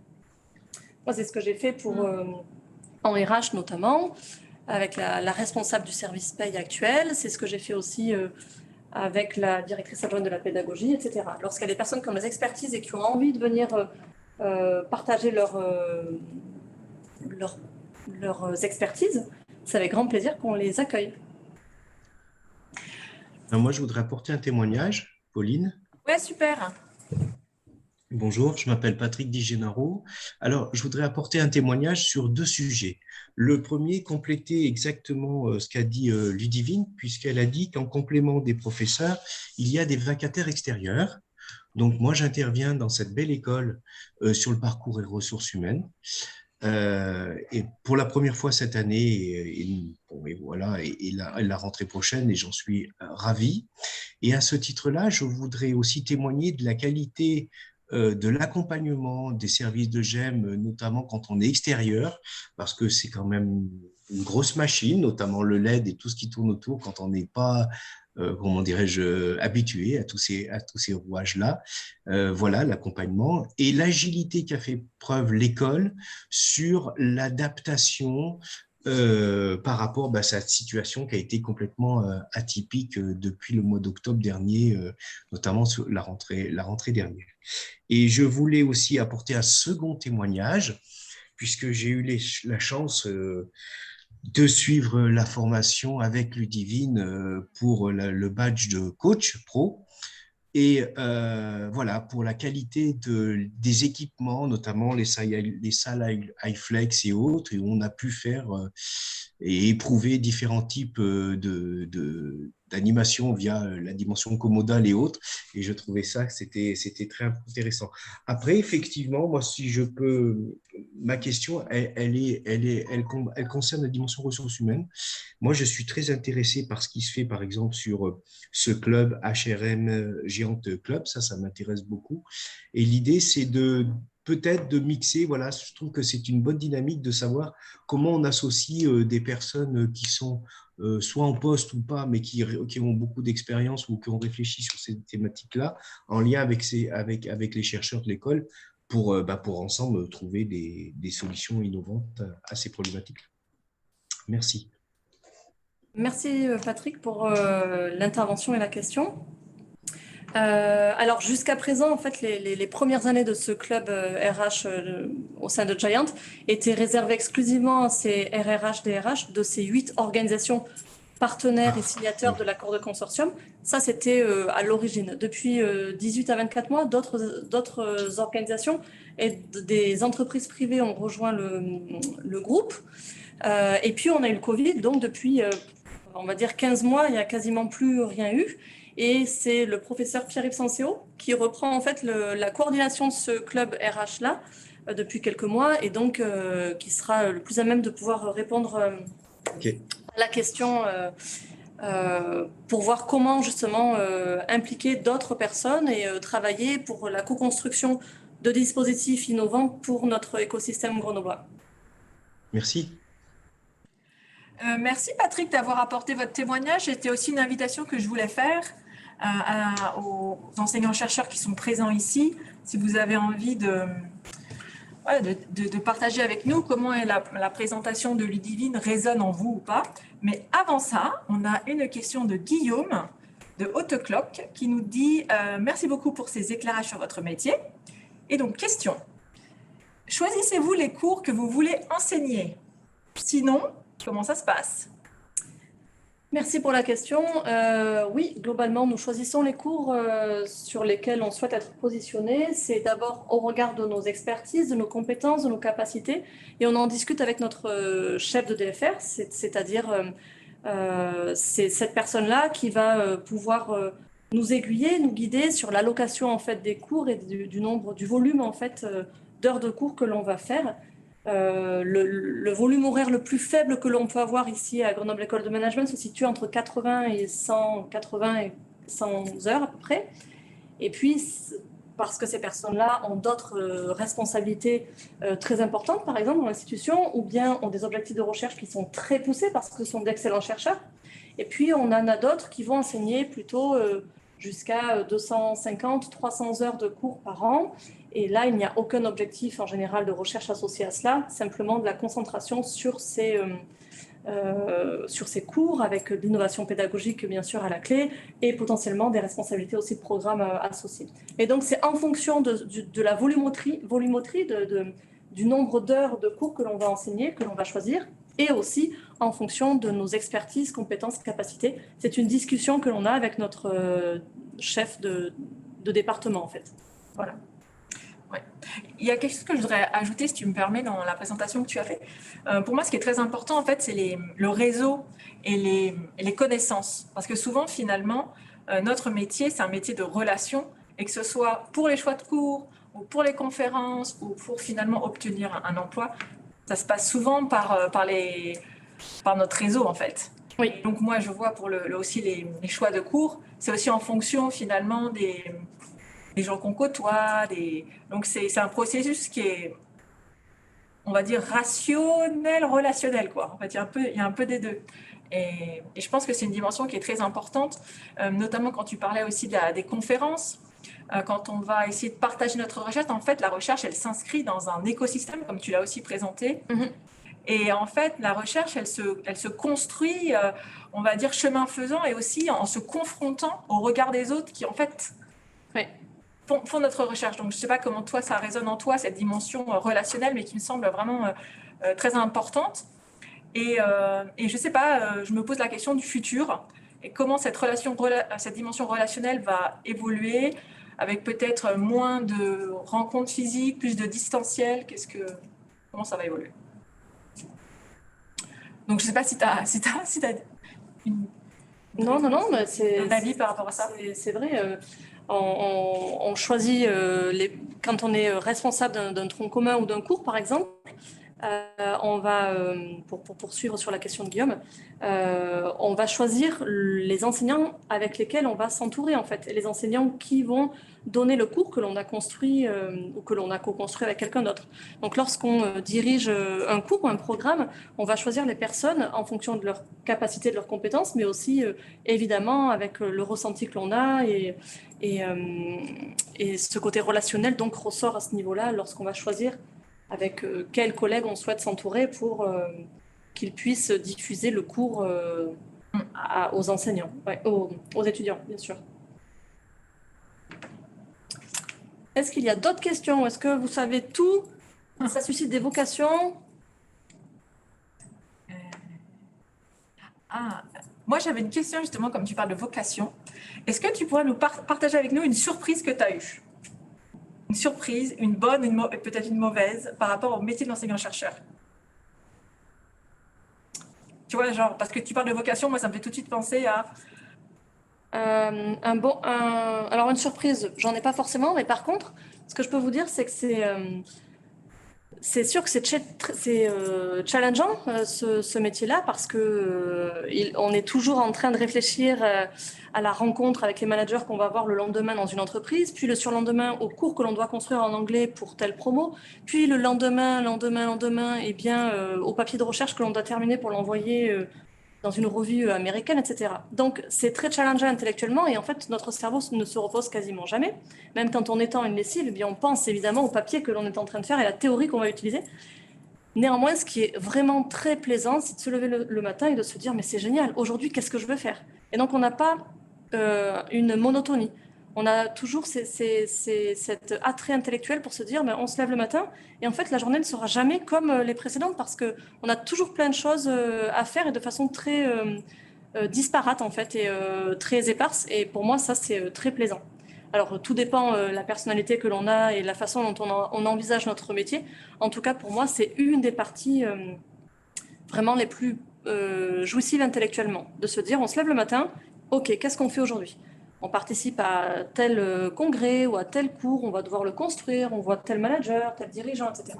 Moi, c'est ce que j'ai fait pour en RH notamment, avec la responsable du service paye actuel. C'est ce que j'ai fait aussi avec la directrice adjointe de la pédagogie, etc. Lorsqu'il y a des personnes qui ont des expertises et qui ont envie de venir partager leurs expertises, c'est avec grand plaisir qu'on les accueille. Moi, je voudrais apporter un témoignage, Pauline. Ouais, super. Bonjour, je m'appelle Patrick Di Gennaro. Alors, je voudrais apporter un témoignage sur 2 sujets. Le premier, compléter exactement ce qu'a dit Ludivine, puisqu'elle a dit qu'en complément des professeurs, il y a des vacataires extérieurs. Donc, moi, j'interviens dans cette belle école sur le parcours et ressources humaines. Et pour la première fois cette année, voilà, et la rentrée prochaine, et j'en suis ravi. Et à ce titre-là, je voudrais aussi témoigner de la qualité de l'accompagnement des services de GEM, notamment quand on est extérieur, parce que c'est quand même une grosse machine, notamment le LED et tout ce qui tourne autour quand on n'est pas, comment dirais-je, habitué à tous ces rouages-là. Voilà, l'accompagnement et l'agilité qu'a fait preuve l'école sur l'adaptation par rapport à cette situation qui a été complètement atypique depuis le mois d'octobre dernier, notamment sur la rentrée dernière. Et je voulais aussi apporter un second témoignage, puisque j'ai eu la chance de suivre la formation avec Ludivine pour le badge de coach pro. Et voilà, pour la qualité des équipements, notamment les salles iFlex et autres, et où on a pu faire et éprouver différents types d'animation via la dimension commodale et autres. Et je trouvais ça que c'était très intéressant. Après, effectivement, moi, si je peux, ma question, elle concerne la dimension ressources humaines. Moi, je suis très intéressé par ce qui se fait, par exemple, sur ce club HRM Géante Club. Ça m'intéresse beaucoup. Et l'idée, c'est peut-être de mixer, voilà, je trouve que c'est une bonne dynamique de savoir comment on associe des personnes qui sont soit en poste ou pas, mais qui ont beaucoup d'expérience ou qui ont réfléchi sur ces thématiques-là, en lien avec les chercheurs de l'école, pour ensemble trouver des solutions innovantes à ces problématiques. Merci. Merci Patrick pour l'intervention et la question. Alors jusqu'à présent, en fait, les premières années de ce club RH au sein de Giant étaient réservées exclusivement à ces RRH, DRH de ces 8 organisations partenaires et signataires de l'accord de consortium. Ça, c'était à l'origine. Depuis 18 à 24 mois, d'autres organisations et des entreprises privées ont rejoint le groupe. Et puis, on a eu le Covid, donc depuis, on va dire 15 mois, il n'y a quasiment plus rien eu. Et c'est le professeur Pierre-Yves Sancéo qui reprend en fait la coordination de ce club RH-là depuis quelques mois et donc qui sera le plus à même de pouvoir répondre à la question pour voir comment justement impliquer d'autres personnes et travailler pour la co-construction de dispositifs innovants pour notre écosystème grenoblois. Merci. Merci Patrick d'avoir apporté votre témoignage. C'était aussi une invitation que je voulais faire aux enseignants-chercheurs qui sont présents ici. Si vous avez envie de partager avec nous comment la présentation de Ludivine résonne en vous ou pas. Mais avant ça, on a une question de Guillaume de Haute-Cloque qui nous dit « Merci beaucoup pour ces éclairages sur votre métier. » Et donc, question. Choisissez-vous les cours que vous voulez enseigner? Sinon, comment ça se passe? Merci pour la question. Oui, globalement, nous choisissons les cours sur lesquels on souhaite être positionné. C'est d'abord au regard de nos expertises, de nos compétences, de nos capacités. Et on en discute avec notre chef de DFR, c'est-à-dire c'est cette personne-là qui va pouvoir nous aiguiller, nous guider sur l'allocation en fait, des cours et du volume en fait, d'heures de cours que l'on va faire. Le volume horaire le plus faible que l'on peut avoir ici à Grenoble École de Management se situe entre 80 et 180 et 100 heures à peu près. Et puis, parce que ces personnes-là ont d'autres responsabilités très importantes, par exemple, dans l'institution, ou bien ont des objectifs de recherche qui sont très poussés parce que ce sont d'excellents chercheurs. Et puis, on en a d'autres qui vont enseigner plutôt jusqu'à 250, 300 heures de cours par an. Et là, il n'y a aucun objectif en général de recherche associé à cela, simplement de la concentration sur ces cours avec de l'innovation pédagogique bien sûr à la clé et potentiellement des responsabilités aussi de programme associées. Et donc c'est en fonction de la volumétrie du nombre d'heures de cours que l'on va enseigner, que l'on va choisir, et aussi en fonction de nos expertises, compétences, capacités. C'est une discussion que l'on a avec notre chef de département en fait. Voilà. Ouais. Il y a quelque chose que je voudrais ajouter, si tu me permets, dans la présentation que tu as fait. Pour moi, ce qui est très important, en fait, c'est le réseau et les connaissances. Parce que souvent, finalement, notre métier, c'est un métier de relation, et que ce soit pour les choix de cours, ou pour les conférences, ou pour finalement obtenir un emploi, ça se passe souvent par notre réseau, en fait. Oui. Donc moi, je vois pour aussi les choix de cours, c'est aussi en fonction, finalement, des gens qu'on côtoie. Donc, c'est un processus qui est, on va dire, rationnel, relationnel, quoi. En fait, il y a un peu des deux. Et je pense que c'est une dimension qui est très importante, notamment quand tu parlais aussi des conférences. Quand on va essayer de partager notre recherche, en fait, la recherche, elle s'inscrit dans un écosystème, comme tu l'as aussi présenté. Mm-hmm. Et en fait, la recherche, elle se construit, on va dire, chemin faisant, et aussi en se confrontant au regard des autres qui, en fait, font notre recherche. Donc, je ne sais pas comment toi, ça résonne en toi, cette dimension relationnelle, mais qui me semble vraiment très importante. Et je ne sais pas, je me pose la question du futur, et comment cette dimension relationnelle va évoluer, avec peut-être moins de rencontres physiques, plus de distanciel. Comment ça va évoluer? Donc, je ne sais pas si tu as Non, mais c'est un avis par rapport à ça. C'est vrai. On choisit, quand on est responsable d'un tronc commun ou d'un cours, par exemple, on va, pour poursuivre sur la question de Guillaume, on va choisir les enseignants avec lesquels on va s'entourer, en fait, et les enseignants qui vont donner le cours que l'on a construit ou que l'on a co-construit avec quelqu'un d'autre. Donc, lorsqu'on dirige un cours ou un programme, on va choisir les personnes en fonction de leur capacité, de leurs compétences, mais aussi, évidemment, avec le ressenti que l'on a et ce côté relationnel donc ressort à ce niveau-là lorsqu'on va choisir avec quels collègues on souhaite s'entourer pour qu'ils puissent diffuser le cours aux enseignants, aux étudiants, bien sûr. Est-ce qu'il y a d'autres questions? Est-ce que vous savez tout? Ça suscite des vocations? Moi, j'avais une question justement, comme tu parles de vocation. Est-ce que tu pourrais nous partager avec nous une surprise que tu as eue? Une surprise, une bonne, peut-être une mauvaise, par rapport au métier d'enseignant-chercheur? Tu vois, genre, parce que tu parles de vocation, moi, ça me fait tout de suite penser à... Alors, une surprise, j'en ai pas forcément, mais par contre, ce que je peux vous dire, c'est que c'est sûr que c'est challengeant, ce métier-là, parce qu'on est toujours en train de réfléchir à la rencontre avec les managers qu'on va avoir le lendemain dans une entreprise, puis le surlendemain au cours que l'on doit construire en anglais pour telle promo, puis le lendemain, et bien au papier de recherche que l'on doit terminer pour l'envoyer dans une revue américaine, etc. Donc, c'est très challengeant intellectuellement et en fait, notre cerveau ne se repose quasiment jamais. Même quand on étend une lessive, eh bien, on pense évidemment au papier que l'on est en train de faire et à la théorie qu'on va utiliser. Néanmoins, ce qui est vraiment très plaisant, c'est de se lever le matin et de se dire « mais c'est génial, aujourd'hui, qu'est-ce que je veux faire ?» Et donc, on n'a pas une monotonie. On a toujours cet attrait intellectuel pour se dire on se lève le matin et en fait la journée ne sera jamais comme les précédentes parce qu'on a toujours plein de choses à faire et de façon très disparate en fait et très éparse, et pour moi ça c'est très plaisant. Alors tout dépend la personnalité que l'on a et la façon dont on envisage notre métier. En tout cas pour moi c'est une des parties vraiment les plus jouissives intellectuellement, de se dire on se lève le matin, ok, qu'est-ce qu'on fait aujourd'hui? On participe à tel congrès ou à tel cours, on va devoir le construire, on voit tel manager, tel dirigeant, etc.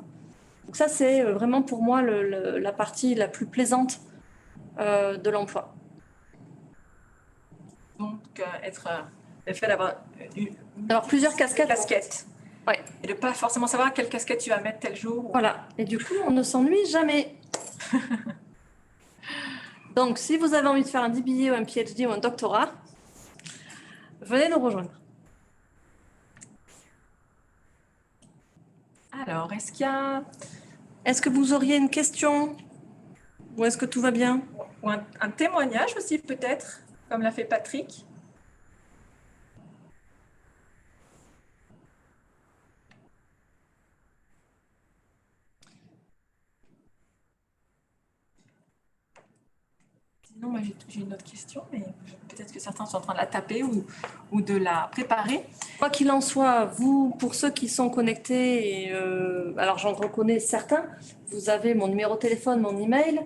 Donc ça, c'est vraiment pour moi la partie la plus plaisante de l'emploi. Donc, le fait d'avoir plusieurs casquettes. Ouais. Et de ne pas forcément savoir quelle casquette tu vas mettre tel jour. Voilà. Et du coup, on ne s'ennuie jamais. Donc, si vous avez envie de faire un DBA ou un PhD ou un doctorat, venez nous rejoindre. Alors, Est-ce que vous auriez une question ou est-ce que tout va bien? ou un témoignage aussi peut-être, comme l'a fait Patrick? Sinon, moi j'ai une autre question, mais peut-être que certains sont en train de la taper ou de la préparer. Quoi qu'il en soit, vous, pour ceux qui sont connectés, alors j'en reconnais certains, vous avez mon numéro de téléphone, mon email,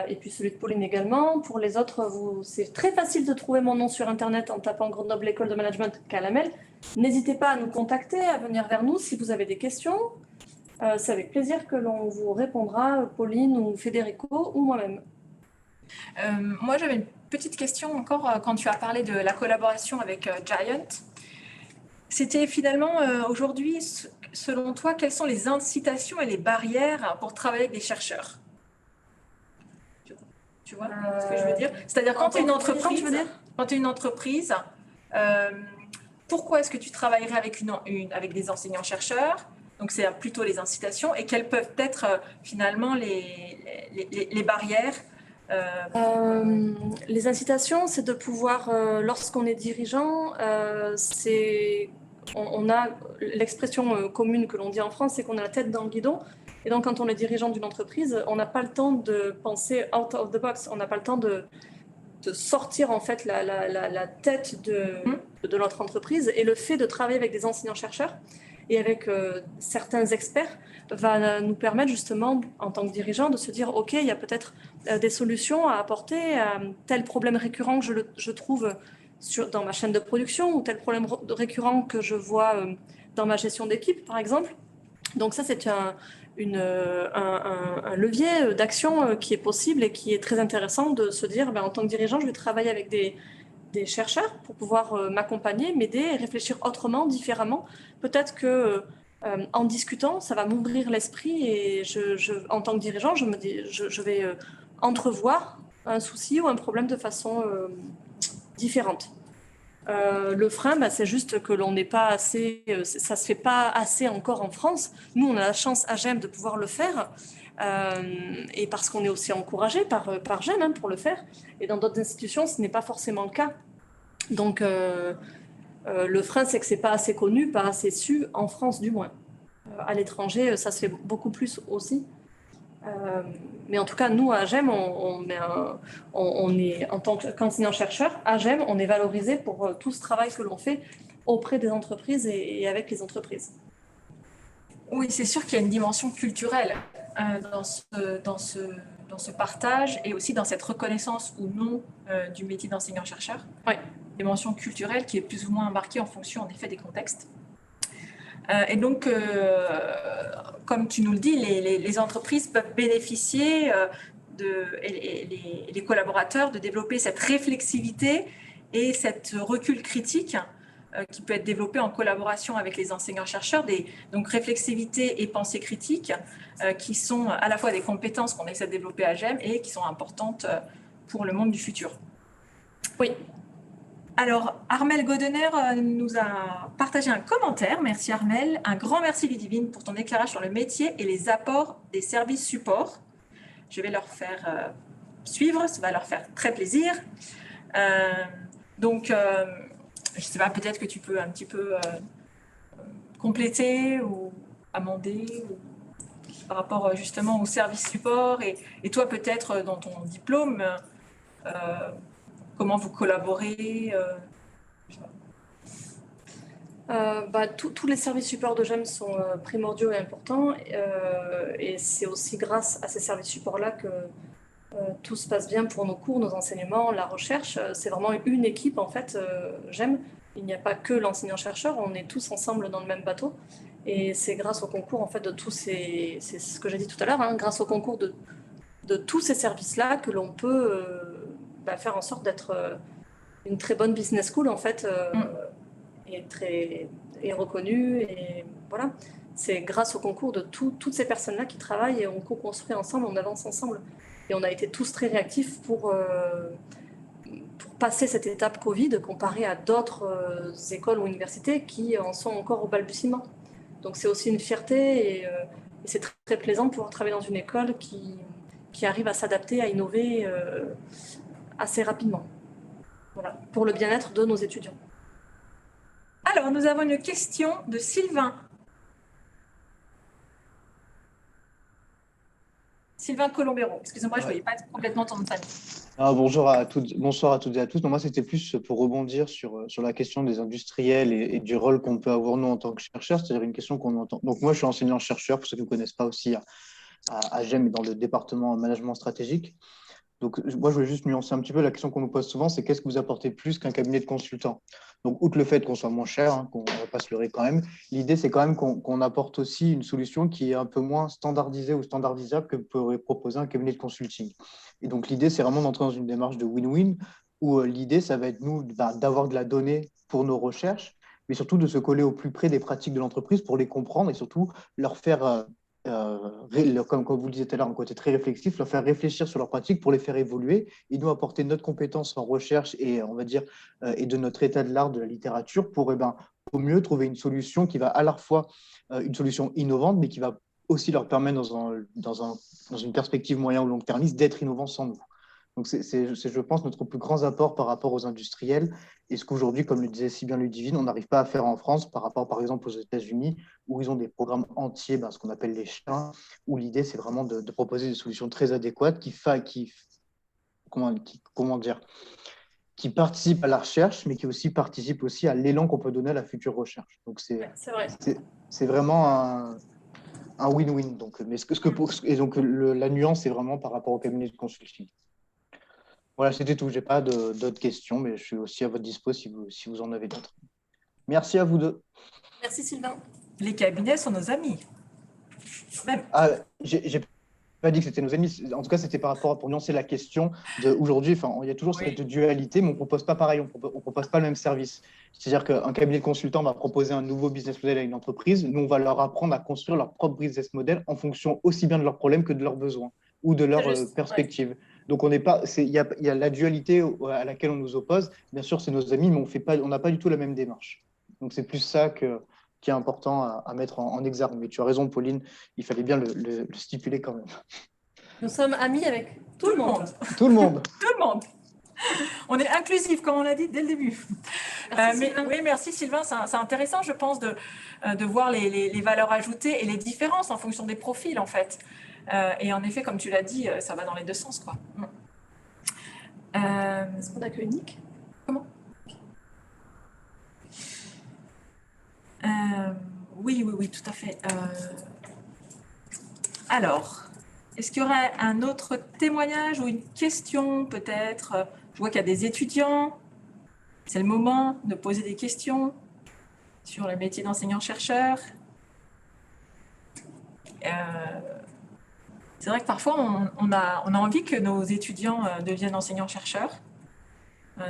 et puis celui de Pauline également. Pour les autres, c'est très facile de trouver mon nom sur Internet en tapant Grenoble École de Management KLML. N'hésitez pas à nous contacter, à venir vers nous si vous avez des questions. C'est avec plaisir que l'on vous répondra, Pauline ou Federico ou moi-même. Moi, j'avais une petite question encore quand tu as parlé de la collaboration avec Giant. C'était finalement aujourd'hui, selon toi, quelles sont les incitations et les barrières pour travailler avec des chercheurs? Tu vois ce que je veux dire? C'est-à-dire quand tu es une entreprise, pourquoi est-ce que tu travaillerais avec des enseignants-chercheurs? Donc, c'est plutôt les incitations. Et quelles peuvent être finalement les barrières? Les incitations, c'est de pouvoir, lorsqu'on est dirigeant, on a l'expression commune que l'on dit en France, c'est qu'on a la tête dans le guidon. Et donc, quand on est dirigeant d'une entreprise, on n'a pas le temps de penser out of the box. On n'a pas le temps de sortir en fait la tête de notre entreprise. Et le fait de travailler avec des enseignants-chercheurs et avec certains experts va nous permettre justement, en tant que dirigeant, de se dire « Ok, il y a peut-être des solutions à apporter à tel problème récurrent que je trouve dans ma chaîne de production ou tel problème récurrent que je vois dans ma gestion d'équipe, par exemple. » Donc ça, c'est un levier d'action qui est possible et qui est très intéressant de se dire, en tant que dirigeant, je vais travailler avec des chercheurs pour pouvoir m'accompagner, m'aider et réfléchir autrement, différemment. Peut-être que en discutant, ça va m'ouvrir l'esprit et en tant que dirigeant, je vais entrevoir un souci ou un problème de façon différente. Le frein, c'est juste que l'on n'est pas assez, ça se fait pas assez encore en France. Nous, on a la chance à GEM de pouvoir le faire, et parce qu'on est aussi encouragé par GEM pour le faire. Et dans d'autres institutions, ce n'est pas forcément le cas. Donc, le frein, c'est que c'est pas assez connu, pas assez su, en France du moins. À l'étranger, ça se fait beaucoup plus aussi. Mais en tout cas, nous, à GEM, on est, en tant qu'enseignant-chercheur, à GEM, on est valorisé pour tout ce travail que l'on fait auprès des entreprises et avec les entreprises. Oui, c'est sûr qu'il y a une dimension culturelle dans ce partage et aussi dans cette reconnaissance ou non du métier d'enseignant-chercheur. Oui. Dimension culturelle qui est plus ou moins marquée en fonction, en effet, des contextes. Et donc, comme tu nous le dis, les entreprises peuvent bénéficier et les collaborateurs de développer cette réflexivité et cette recul critique qui peut être développé en collaboration avec les enseignants-chercheurs, donc réflexivité et pensée critique, qui sont à la fois des compétences qu'on essaie de développer à GEM et qui sont importantes pour le monde du futur. Oui. Alors, Armel Godener nous a partagé un commentaire. Merci Armel. Un grand merci Ludivine pour ton éclairage sur le métier et les apports des services support. Je vais leur faire suivre, ça va leur faire très plaisir. Donc, je ne sais pas, peut-être que tu peux un petit peu compléter ou amender par rapport justement au service support et toi peut-être dans ton diplôme, comment vous collaborez tous les services support de GEM sont primordiaux et importants et c'est aussi grâce à ces services support-là que tout se passe bien pour nos cours, nos enseignements, la recherche. C'est vraiment une équipe en fait, GEM. Il n'y a pas que l'enseignant-chercheur, on est tous ensemble dans le même bateau et c'est grâce au concours en fait de tous c'est ce que j'ai dit tout à l'heure, grâce au concours de tous ces services-là que l'on peut faire en sorte d'être une très bonne business school en fait et reconnue et voilà. C'est grâce au concours de toutes ces personnes-là qui travaillent et on co-construit ensemble, on avance ensemble. Et on a été tous très réactifs pour passer cette étape Covid comparé à d'autres écoles ou universités qui en sont encore au balbutiement. Donc c'est aussi une fierté et c'est très, très plaisant de pouvoir travailler dans une école qui arrive à s'adapter, à innover assez rapidement. Voilà, pour le bien-être de nos étudiants. Alors, nous avons une question de Sylvain. Sylvain Colombero. Excusez-moi, je ne voyais pas complètement ton nom de famille. Bonjour à toutes, bonsoir à toutes et à tous. Moi, c'était plus pour rebondir sur la question des industriels et du rôle qu'on peut avoir nous en tant que chercheurs, c'est-à-dire une question qu'on entend. Donc moi, je suis enseignant-chercheur, pour ceux qui ne me connaissent pas aussi à GEM et dans le département management stratégique. Donc, moi, je voulais juste nuancer un petit peu la question qu'on nous pose souvent, c'est qu'est-ce que vous apportez plus qu'un cabinet de consultants? Donc, outre le fait qu'on soit moins cher, qu'on ne va pas se leurrer quand même, l'idée, c'est quand même qu'on apporte aussi une solution qui est un peu moins standardisée ou standardisable que pourrait proposer un cabinet de consulting. Et donc, l'idée, c'est vraiment d'entrer dans une démarche de win-win, où l'idée, ça va être, nous, d'avoir de la donnée pour nos recherches, mais surtout de se coller au plus près des pratiques de l'entreprise pour les comprendre et surtout leur faire comme vous le disiez tout à l'heure, un côté très réflexif, leur faire réfléchir sur leurs pratiques pour les faire évoluer et nous apporter notre compétence en recherche et on va dire et de notre état de l'art de la littérature pour au mieux trouver une solution qui va à la fois une solution innovante mais qui va aussi leur permettre dans une perspective moyen ou long termiste d'être innovants sans nous. Donc, c'est, je pense, notre plus grand apport par rapport aux industriels et ce qu'aujourd'hui, comme le disait si bien Ludivine, on n'arrive pas à faire en France par rapport, par exemple, aux États-Unis, où ils ont des programmes entiers, ce qu'on appelle les chiens, où l'idée, c'est vraiment de proposer des solutions très adéquates qui participent à la recherche, mais qui aussi participent aussi à l'élan qu'on peut donner à la future recherche. Donc, c'est vraiment un win-win. Donc, la nuance, c'est vraiment par rapport au cabinet de consulting. Voilà, c'était tout. Je n'ai pas d'autres questions, mais je suis aussi à votre dispo si vous en avez d'autres. Merci à vous deux. Merci Sylvain. Les cabinets sont nos amis. Même. J'ai pas dit que c'était nos amis. En tout cas, c'était par rapport pour nuancer la question d'aujourd'hui. Il y a toujours cette dualité, mais on ne propose pas pareil. On ne propose pas le même service. C'est-à-dire qu'un cabinet de consultants va proposer un nouveau business model à une entreprise. Nous, on va leur apprendre à construire leur propre business model en fonction aussi bien de leurs problèmes que de leurs besoins ou de leurs perspectives. Ouais. Donc, il y a la dualité à laquelle on nous oppose. Bien sûr, c'est nos amis, mais on n'a pas du tout la même démarche. Donc, c'est plus ça qui est important à mettre en exergue. Mais tu as raison, Pauline, il fallait bien le stipuler quand même. Nous sommes amis avec tout le monde. Tout le monde. Tout le monde. On est inclusif, comme on l'a dit dès le début. Merci Sylvain. C'est intéressant, je pense, de voir les valeurs ajoutées et les différences en fonction des profils, en fait. Et en effet, comme tu l'as dit, ça va dans les deux sens, quoi. Est-ce qu'on accueille Nick? Comment? Oui, tout à fait. Alors, est-ce qu'il y aurait un autre témoignage ou une question, peut-être? Je vois qu'il y a des étudiants. C'est le moment de poser des questions sur le métier d'enseignant-chercheur. C'est vrai que parfois, on a envie que nos étudiants deviennent enseignants-chercheurs.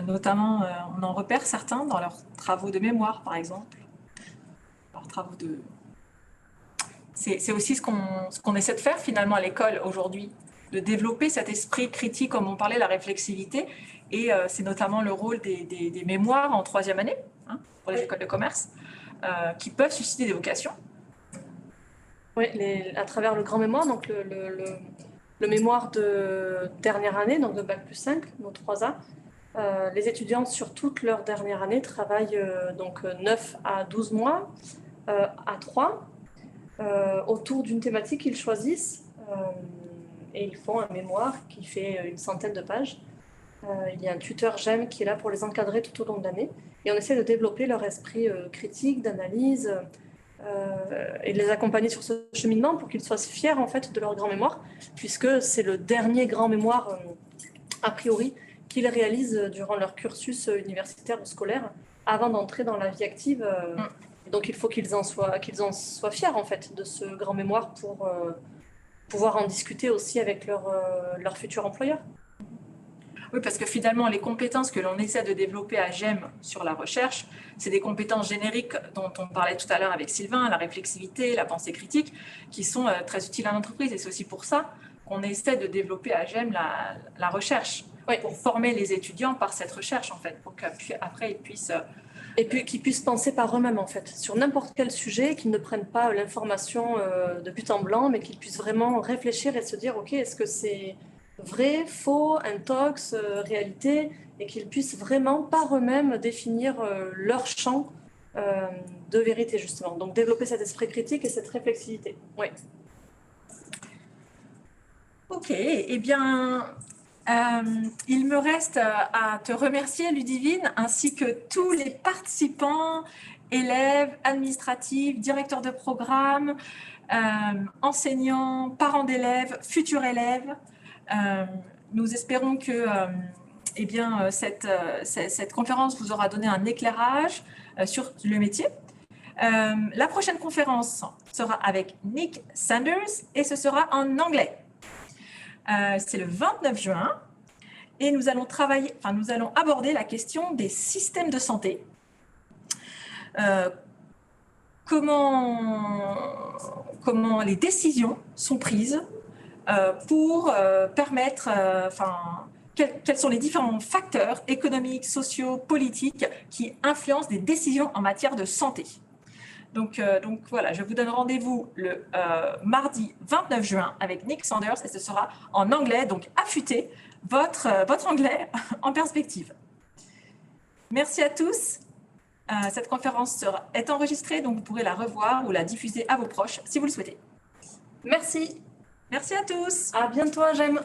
Notamment, on en repère certains dans leurs travaux de mémoire, par exemple. Leurs travaux de... C'est aussi ce qu'on essaie de faire, finalement, à l'école aujourd'hui, de développer cet esprit critique, comme on parlait, la réflexivité. Et c'est notamment le rôle des mémoires en troisième année, pour les écoles de commerce, qui peuvent susciter des vocations. Oui, à travers le grand mémoire, donc le mémoire de dernière année, donc de Bac+5, nos 3A, les étudiants sur toute leur dernière année travaillent donc 9 à 12 mois à 3 autour d'une thématique qu'ils choisissent et ils font un mémoire qui fait une centaine de pages. Il y a un tuteur GEM qui est là pour les encadrer tout au long de l'année et on essaie de développer leur esprit critique, d'analyse et de les accompagner sur ce cheminement pour qu'ils soient fiers en fait de leur grand mémoire, puisque c'est le dernier grand mémoire a priori qu'ils réalisent durant leur cursus universitaire ou scolaire avant d'entrer dans la vie active. Donc il faut qu'ils en soient fiers en fait de ce grand mémoire pour pouvoir en discuter aussi avec leur futur employeur. Oui, parce que finalement, les compétences que l'on essaie de développer à GEM sur la recherche, c'est des compétences génériques dont on parlait tout à l'heure avec Sylvain, la réflexivité, la pensée critique, qui sont très utiles à l'entreprise. Et c'est aussi pour ça qu'on essaie de développer à GEM la recherche. Oui. pour former les étudiants par cette recherche, en fait, pour qu'après, ils puissent… Et puis qu'ils puissent penser par eux-mêmes, en fait, sur n'importe quel sujet, qu'ils ne prennent pas l'information de but en blanc, mais qu'ils puissent vraiment réfléchir et se dire, OK, est-ce que c'est vrai, faux, intox, réalité, et qu'ils puissent vraiment par eux-mêmes définir leur champ de vérité, justement. Donc, développer cet esprit critique et cette réflexivité. Oui. Ok, eh bien, il me reste à te remercier, Ludivine, ainsi que tous les participants, élèves, administratifs, directeurs de programme, enseignants, parents d'élèves, futurs élèves. Nous espérons que cette conférence vous aura donné un éclairage sur le métier. La prochaine conférence sera avec Nick Sanders et ce sera en anglais. C'est le 29 juin et nous allons aborder la question des systèmes de santé. Comment les décisions sont prises pour permettre, quels sont les différents facteurs économiques, sociaux, politiques qui influencent des décisions en matière de santé. Donc voilà, je vous donne rendez-vous le mardi 29 juin avec Nick Sanders et ce sera en anglais, donc affûtez votre anglais en perspective. Merci à tous. Cette conférence est enregistrée, donc vous pourrez la revoir ou la diffuser à vos proches si vous le souhaitez. Merci. Merci à tous. À bientôt, Agem.